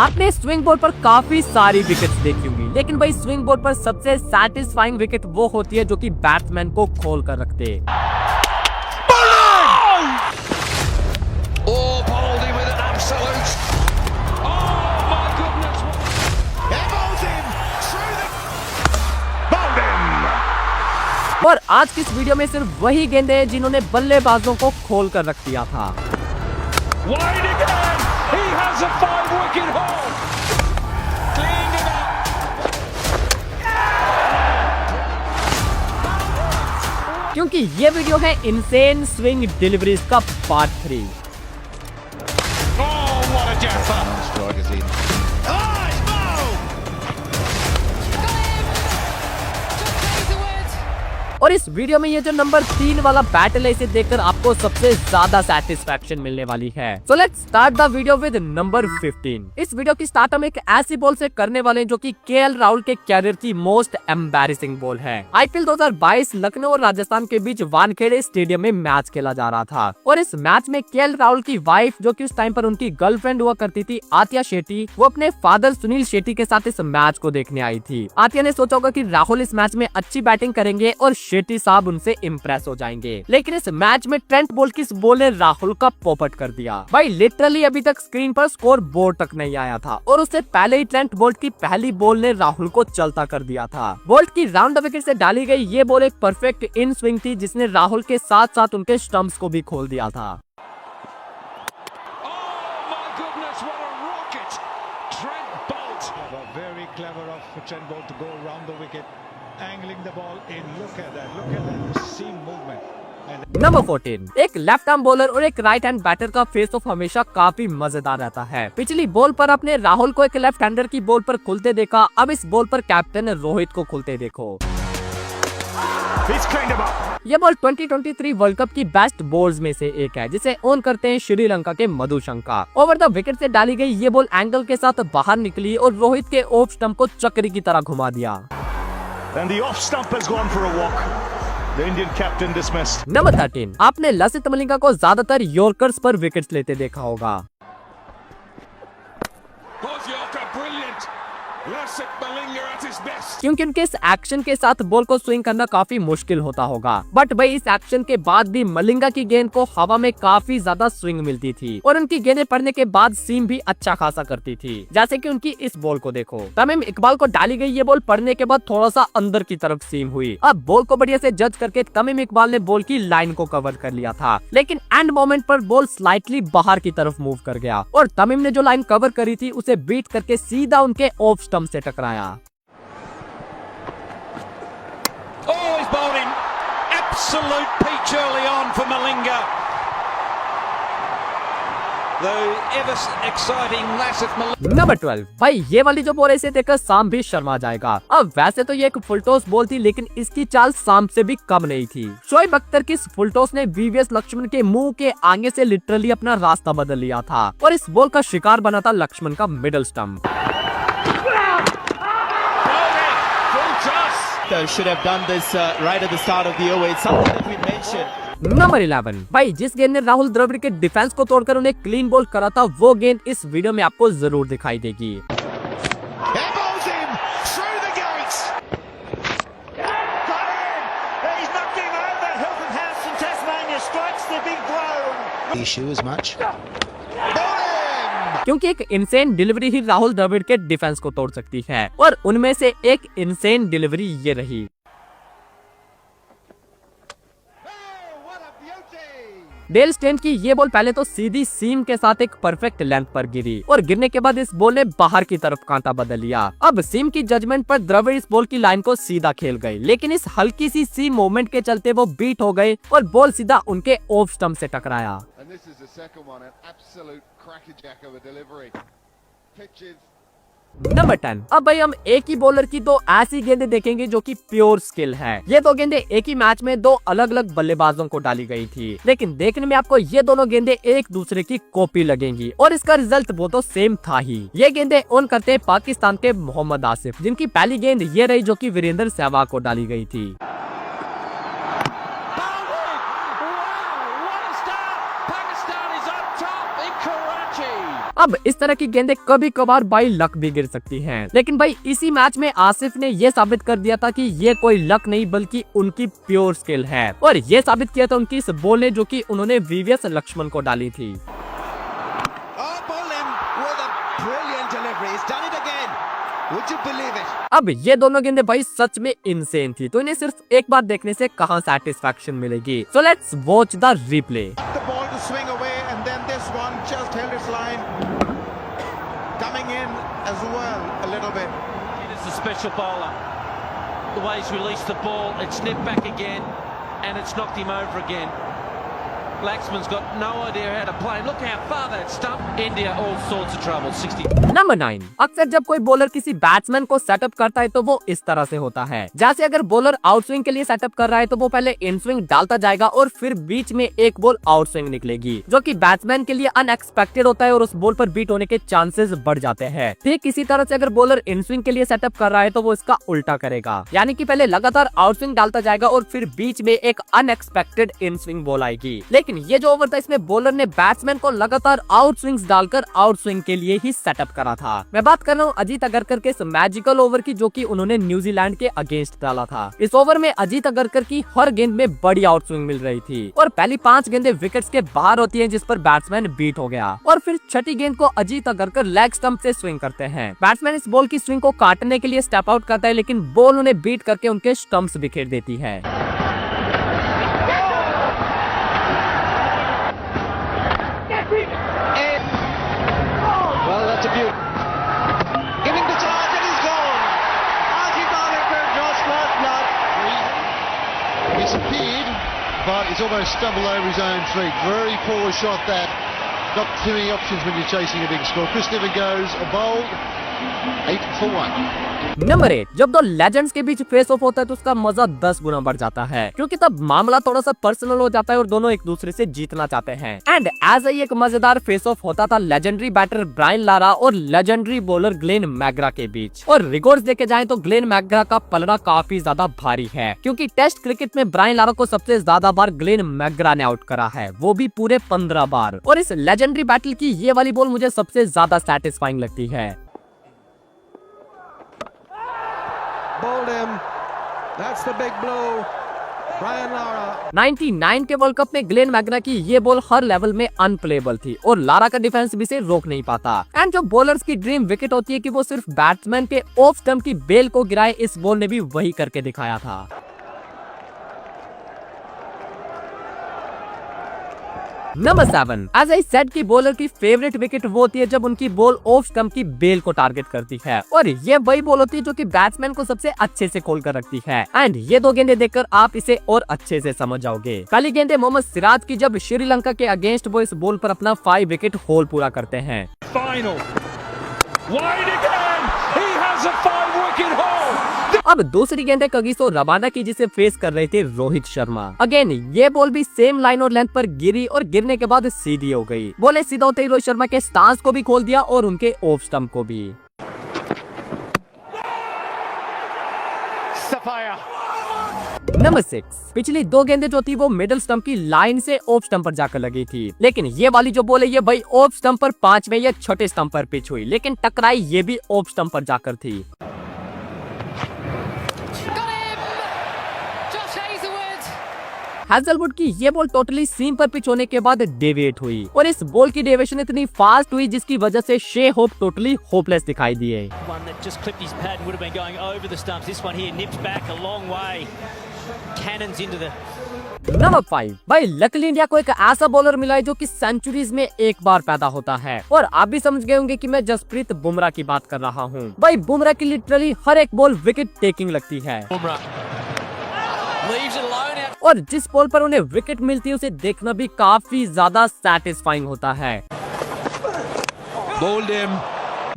आपने swing board पर काफी सारी विकेट्स देखी होंगी, लेकिन भाई स्विंग बोर्ड पर सबसे सैटिस्फाइंग विकेट वो होती है जो कि बैट्समैन को खोल कर रखते। और आज की इस वीडियो में सिर्फ वही गेंदे हैं जिन्होंने बल्लेबाजों को खोल कर रख दिया था। क्योंकि ये वीडियो है इनसेन स्विंग डिलीवरीज का पार्ट 3। और इस वीडियो में ये जो नंबर 3 वाला बैटल है, इसे देखकर आपको सबसे ज्यादा सेटिस्फैक्शन मिलने वाली है। So let's start the video with number 15। इस वीडियो की स्टार्ट हम एक ऐसी बॉल से करने वाले हैं जो कि केएल राहुल के कैरियर की मोस्ट एम्बैरेसिंग बॉल है। आईपीएल 2022 लखनऊ और राजस्थान के बीच वानखेड़े स्टेडियम में मैच खेला जा रहा था और इस मैच में केएल राहुल की वाइफ, जो कि उस टाइम पर उनकी गर्लफ्रेंड हुआ करती थी, आतिया शेट्टी, वो अपने फादर सुनील शेट्टी के साथ इस मैच को देखने आई थी। आतिया ने सोचा होगा कि राहुल इस मैच में अच्छी बैटिंग करेंगे और शेट्टी साहब उनसे इम्प्रेस हो जाएंगे, लेकिन इस मैच में ट्रेंट बोल्ट की इस बॉल ने राहुल का पोपट कर दिया। भाई लिटरली अभी तक स्क्रीन पर स्कोर बोर्ड तक नहीं आया था और उससे पहले ही ट्रेंट बोल्ट की पहली बॉल ने राहुल को चलता कर दिया था। बोल्ट की राउंड द विकेट से डाली गई ये बॉल एक परफेक्ट इन स्विंग थी जिसने राहुल के साथ साथ उनके स्टंप्स को भी खोल दिया था। नंबर 14, एक लेफ्ट आर्म बॉलर और एक राइट हैंड बैटर का फेस ऑफ हमेशा काफी मजेदार रहता है। पिछली बॉल पर आपने राहुल को एक लेफ्ट हैंडर की बॉल पर खुलते देखा, अब इस बॉल पर कैप्टन रोहित को खुलते देखो। ये बॉल 2023 वर्ल्ड कप की बेस्ट बॉल्स में से एक है जिसे ओन करते हैं श्रीलंका के मधुशंका। ओवर द विकेट से डाली गई ये बॉल एंगल के साथ बाहर निकली और रोहित के ऑफ स्टंप को चक्री की तरह घुमा दिया। And the off stump has gone for a walk. The Indian captain dismissed. Number 13, आपने लसित मलिंगा को ज्यादातर यॉर्कर्स पर विकेट्स लेते देखा होगा। क्योंकि उनके इस एक्शन के साथ बॉल को स्विंग करना काफी मुश्किल होता होगा, बट भाई इस एक्शन के बाद भी मलिंगा की गेंद को हवा में काफी ज्यादा स्विंग मिलती थी और उनकी गेंदें पड़ने के बाद सीम भी अच्छा खासा करती थी। जैसे कि उनकी इस बॉल को देखो, तमीम इकबाल को डाली गई ये बॉल पड़ने के बाद थोड़ा सा अंदर की तरफ सीम हुई। अब बॉल को बढ़िया से जज करके तमीम इकबाल ने बॉल की लाइन को कवर कर लिया था, लेकिन एंड मोमेंट पर बॉल स्लाइटली बाहर की तरफ मूव कर गया और तमीम ने जो लाइन कवर करी थी उसे बीट करके सीधा उनके ऑफ स्टंप से टकराया। Absolute peach early on for Malinga. The ever exciting Lasith Malinga. Number 12, भाई ये वाली जो बॉल है इसे देखकर साम भी शर्मा जाएगा। अब वैसे तो ये एक फुलटॉस बॉल थी, लेकिन इसकी चाल साम से भी कम नहीं थी। शोएब अख्तर की इस फुलटॉस ने वीवीएस लक्ष्मण के मुंह के आगे से लिटरली अपना रास्ता बदल लिया था और इस बॉल का शिकार बना था लक्ष्मण का middle stump. Should have done this right at the start of the over. It's something that we mentioned. Number 11, भाई जिस गेंद ने राहुल द्रविड़ के डिफेंस को तोड़कर उन्हें क्लीन बॉल करा था, वो गेंद इस वीडियो में आपको जरूर दिखाई देगी। क्योंकि एक इनसेन डिलीवरी ही राहुल द्रविड़ के डिफेंस को तोड़ सकती है और उनमें से एक इनसेन डिलीवरी ये रही। डेल स्टेन की ये बॉल पहले तो सीधी सीम के साथ एक परफेक्ट लेंथ पर गिरी और गिरने के बाद इस बॉल ने बाहर की तरफ कांटा बदल लिया। अब सीम की जजमेंट पर द्रविड़ इस बॉल की लाइन को सीधा खेल गए, लेकिन इस हल्की सी सीम मूवमेंट के चलते वो बीट हो गए और बॉल सीधा उनके ऑफ स्टंप से टकराया। नंबर 10, अब भाई हम एक ही बॉलर की दो ऐसी गेंदें देखेंगे जो कि प्योर स्किल है। ये दो गेंदें एक ही मैच में दो अलग अलग बल्लेबाजों को डाली गई थी, लेकिन देखने में आपको ये दोनों गेंदें एक दूसरे की कॉपी लगेंगी और इसका रिजल्ट वो तो सेम था ही। ये गेंदें ऑन करते हैं पाकिस्तान के मोहम्मद आसिफ, जिनकी पहली गेंद ये रही जो कि वीरेंद्र सहवाग को डाली गई थी। अब इस तरह की गेंदें कभी कभार बाई लक भी गिर सकती हैं, लेकिन भाई इसी मैच में आसिफ ने ये साबित कर दिया था कि ये कोई लक नहीं बल्कि उनकी प्योर स्किल है, और ये साबित किया था उनकी इस बॉल ने जो कि उन्होंने वीवीएस लक्ष्मण को डाली थी। अब ये दोनों गेंदें भाई सच में इनसेन थी, तो इन्हें सिर्फ एक बार देखने से कहां सेटिस्फैक्शन मिलेगी। So let's watch the replay. Special bowler. The way he's released the ball, it's nipped back again, and it's knocked him over again. Laxman's got no idea how to play. Look how far that stumped. India all sorts of trouble. 60. Number 9, अक्सर जब कोई bowler किसी batsman को setup करता है तो वो इस तरह से होता है। जैसे अगर बॉलर आउट स्विंग के लिए सेटअप कर रहा है तो वो पहले इन स्विंग डालता जाएगा और फिर बीच में एक बॉल आउट स्विंग निकलेगी, जो कि बैट्समैन के लिए अनएक्सपेक्टेड होता है और उस बॉल पर बीट होने के चांसेस बढ़ जाते हैं। ठीक इसी तरह से अगर बॉलर इन स्विंग के लिए सेटअप कर रहा है तो वो इसका उल्टा करेगा, यानी कि पहले लगातार आउट स्विंग डालता जाएगा और फिर बीच में एक अनएक्सपेक्टेड इन स्विंग बॉल आएगी। लेकिन ये जो ओवर था इसमें बॉलर ने बैट्समैन को लगातार आउट स्विंग्स डालकर आउट स्विंग के लिए ही सेटअप करा था। मैं बात कर रहा हूँ अजीत अगरकर के इस मैजिकल ओवर की, जो कि उन्होंने न्यूजीलैंड के अगेंस्ट डाला था। इस ओवर में अजीत अगरकर की हर गेंद में बड़ी आउट स्विंग मिल रही थी और पहली 5 गेंदें विकेट्स के बाहर होती हैं, जिस पर बैट्समैन बीट हो गया और फिर छठी गेंद को अजीत अगरकर लेग स्टंप से स्विंग करते हैं। बैट्समैन इस बॉल की स्विंग को काटने के लिए स्टेप आउट करता है, लेकिन बॉल उन्हें बीट करके उनके स्टंप्स बिखेर देती है। But he's almost stumbled over his own feet. Very poor shot that. Not too many options when you're chasing a big score. Chris Niven goes a bowl, 8 for 1. Number 8, जब दो legends के बीच face of होता है तो उसका मजा 10 गुना बढ़ जाता है, क्योंकि तब मामला थोड़ा सा पर्सनल हो जाता है और दोनों एक दूसरे से जीतना चाहते हैं। एंड ऐसा ही एक मजेदार फेस ऑफ होता था लेजेंडरी बैटर ब्रायन लारा और लेजेंडरी बॉलर ग्लेन मैकग्रा के बीच। और रिकॉर्ड्स देखे जाएं तो ग्लेन मैकग्रा का पलड़ा काफी ज्यादा भारी है, क्योंकि टेस्ट क्रिकेट में ब्रायन लारा को सबसे ज्यादा बार ग्लेन मैकग्रा ने आउट करा है, वो भी पूरे 15 बार। और इस लेजेंडरी बैटल की ये वाली बॉल मुझे सबसे ज्यादा सेटिस्फाइंग लगती है। Bowled him. That's the big blow. Brian Lara. 99 के वर्ल्ड कप में ग्लेन मैकग्रा की ये बॉल हर लेवल में अनप्लेबल थी और लारा का डिफेंस भी इसे रोक नहीं पाता। एंड जो बॉलर्स की ड्रीम विकेट होती है कि वो सिर्फ बैट्समैन के ऑफ स्टंप की बेल को गिराए, इस बॉल ने भी वही करके दिखाया था। नंबर 7, एज आई सेड की बॉलर की फेवरेट विकेट वो होती है जब उनकी बॉल ऑफ स्टंप की बेल को टारगेट करती है, और ये वही बॉल होती है जो कि बैट्समैन को सबसे अच्छे से खोल कर रखती है। एंड ये दो गेंदें देखकर आप इसे और अच्छे से समझ जाओगे। पहली गेंद मोहम्मद सिराज की, जब श्रीलंका के अगेंस्ट वो इस बॉल पर अपना 5 विकेट होल पूरा करते हैं। अब दूसरी गेंद है कगिसो रबाडा की, जिसे फेस कर रहे थे रोहित शर्मा। अगेन ये बॉल भी सेम लाइन और लेंथ पर गिरी और गिरने के बाद सीधी हो गई। बॉल सीधा होते ही रोहित शर्मा के स्टांस को भी खोल दिया और उनके ऑफ स्टंप को भी। नंबर 6, पिछली 2 गेंदें जो थी वो मिडिल स्टंप की लाइन से ऑफ स्टंप पर जाकर लगी थी, लेकिन ये वाली जो बॉल है ये भाई ऑफ स्टंप पर 5वें या छोटे स्टंप पर पिच हुई, लेकिन टकराई ये भी ऑफ स्टंप पर जाकर थी। हैजलवुड की ये बॉल टोटली सीम पर पिच होने के बाद डेविएट हुई और इस बॉल की डेविएशन इतनी फास्ट हुई जिसकी वजह से शे होप टोटली होपलेस दिखाई दिए। नंबर 5, भाई लकली इंडिया को एक ऐसा बॉलर मिला है जो कि सेंचुरीज में एक बार पैदा होता है, और आप भी समझ गए होंगे कि मैं जसप्रीत बुमराह की बात कर रहा हूँ। भाई बुमराह की लिटरली हर एक बॉल विकेट टेकिंग लगती है और जिस बॉल पर उन्हें विकेट मिलती है उसे देखना भी काफी ज्यादा सेटिस्फाइंग होता है।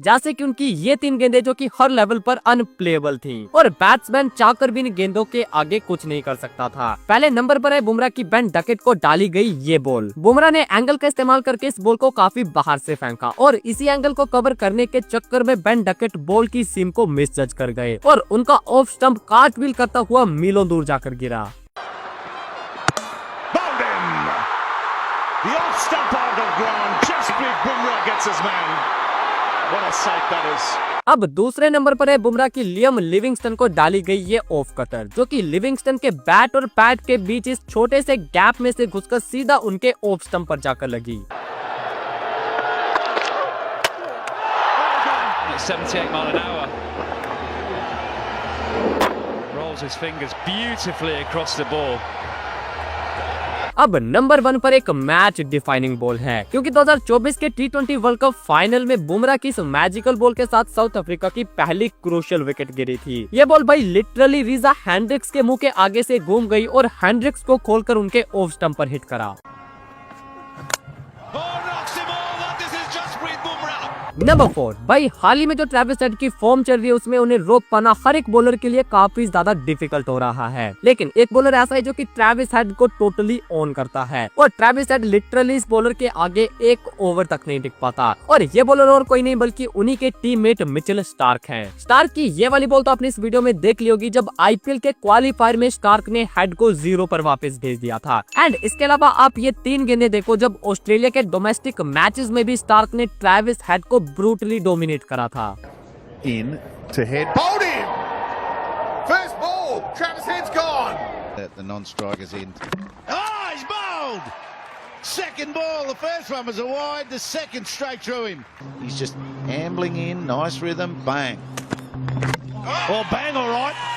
जैसे कि उनकी ये 3 गेंदें जो कि हर लेवल पर अनप्लेबल थीं और बैट्समैन चाहकर भी इन गेंदों के आगे कुछ नहीं कर सकता था। पहले नंबर पर है बुमराह की बेन डकेट को डाली गई ये बॉल। बुमराह ने एंगल का इस्तेमाल करके इस बॉल को काफी बाहर से फेंका और इसी एंगल को कवर करने के चक्कर में बेन डकेट बॉल की सीम को मिस जज कर गए और उनका ऑफ स्टंप कार्टव्हील करता हुआ मीलों दूर जाकर गिरा। The off stump out of ground, Jasprit Bumrah gets his man. What a sight that is. अब दूसरे नंबर पर है बुमराह की लियम लिविंगस्टन को डाली गई ये ऑफ कटर, जो कि लिविंगस्टन के बैट और पैड के बीच इस छोटे से गैप में से घुसकर सीधा उनके ऑफ स्टंप पर जाकर लगी। 78 mile an hour. Rolls his fingers beautifully across the ball. अब नंबर 1 पर एक मैच डिफाइनिंग बॉल है, क्योंकि 2024 के T20 वर्ल्ड कप फाइनल में बुमराह की इस मैजिकल बॉल के साथ साउथ अफ्रीका की पहली क्रूशियल विकेट गिरी थी। ये बॉल भाई लिटरली रीजा हैंड्रिक्स के मुंह के आगे से घूम गई और हैंड्रिक्स को खोलकर उनके ऑफ स्टंप पर हिट करा। नंबर 4 भाई, हाल ही में जो ट्रेविस हेड की फॉर्म चल रही है उसमें उन्हें रोक पाना हर एक बॉलर के लिए काफी ज्यादा डिफिकल्ट हो रहा है, लेकिन एक बॉलर ऐसा है जो कि ट्रेविस हेड को टोटली ऑन करता है और ट्रेविस हेड लिटरली इस बॉलर के आगे एक ओवर तक नहीं टिक पाता। और ये बॉलर और कोई नहीं बल्कि उन्हीं के टीममेट मिचेल स्टार्क हैं। स्टार्क की ये वाली बॉल तो आपने इस वीडियो में देख ली होगी, जब आईपीएल के क्वालिफायर में स्टार्क ने हेड को 0 पर वापस भेज दिया था। एंड इसके अलावा आप ये 3 गेंदें देखो जब ऑस्ट्रेलिया के डोमेस्टिक मैचेस में भी स्टार्क ने ट्रेविस हेड को ब्रूटली डोमिनेट करा था। In to head. Bowled him! First ball, Travis Head's gone. The non-striker's in. Oh, he's bowled! Second ball, the first one was a wide, the second straight through him. He's just ambling in, nice rhythm, bang. Oh, bang, all right.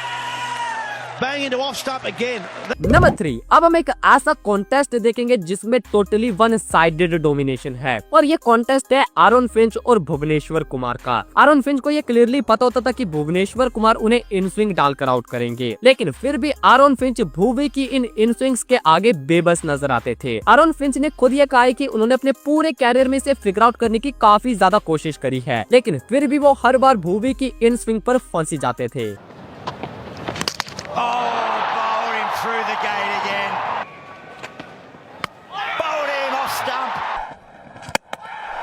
Bang into off stump again. Number 3, अब हम एक ऐसा contest देखेंगे जिसमें totally one sided domination है, और ये contest है आरोन फिंच और भुवनेश्वर कुमार का। आरोन फिंच को ये क्लियरली पता होता था कि भुवनेश्वर कुमार उन्हें इन स्विंग डालकर आउट करेंगे, लेकिन फिर भी आरोन फिंच भुवी की इन स्विंग्स के आगे बेबस नजर आते थे। आरोन फिंच ने खुद ये कहा है कि उन्होंने अपने पूरे कैरियर में इसे फिगर आउट करने की काफी ज्यादा कोशिश करी है, लेकिन फिर भी वो हर बार भुवी की इन स्विंग पर फंसी जाते थे। Oh, bowled him through the gate again. Bowled him off stump.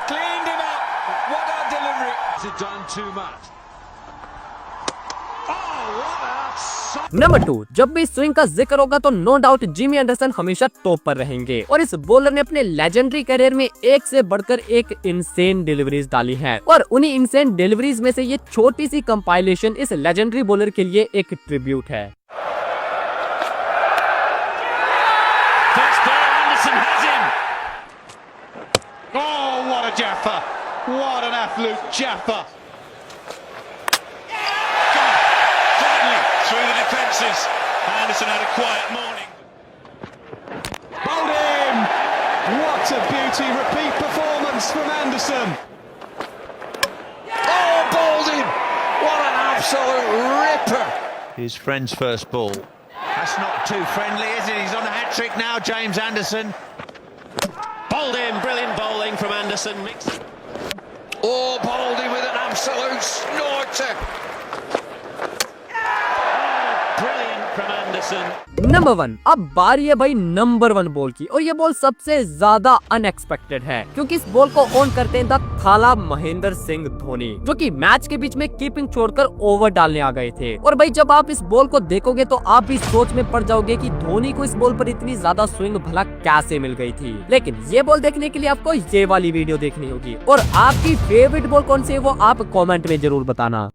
Cleaned him up. What a delivery. He's done too much. Oh, what a... number 2, जब भी स्विंग का जिक्र होगा तो नो डाउट जिमी एंडरसन हमेशा टॉप पर रहेंगे, और इस बॉलर ने अपने लेजेंडरी करियर में एक से बढ़कर एक इंसेन डिलीवरीज डाली हैं, और उन्हीं इंसेन डिलीवरीज में से ये छोटी सी कंपाइलेशन इस लेजेंडरी बॉलर के लिए एक ट्रिब्यूट है। Oh, what a jaffa. What an absolute jaffa. Finally, through the defences. Anderson had a quiet morning. Bowled him! What a beauty. Repeat performance from Anderson. Oh, bowled him. What an absolute ripper. His friend's first ball. That's not too friendly, is it? He's on a hat-trick now, James Anderson. Bowled him. Brilliant bowling from Anderson. Oh, bowled him with an absolute snorter. Brilliant from Anderson. Number 1, अब बारी है भाई number 1 ball की, और ये ball सबसे ज्यादा unexpected है, क्योंकि इस बॉल को ऑन करते हैं द थाला महेंद्र सिंह धोनी, जो कि मैच के बीच में कीपिंग छोड़कर ओवर डालने आ गए थे। और भाई जब आप इस बॉल को देखोगे तो आप भी सोच में पड़ जाओगे कि धोनी को इस बॉल पर इतनी ज्यादा स्विंग भला कैसे मिल गई थी। लेकिन ये बॉल देखने के लिए आपको ये वाली वीडियो देखनी होगी, और आपकी फेवरेट बॉल कौन सी है वो आप कॉमेंट में जरूर बताना।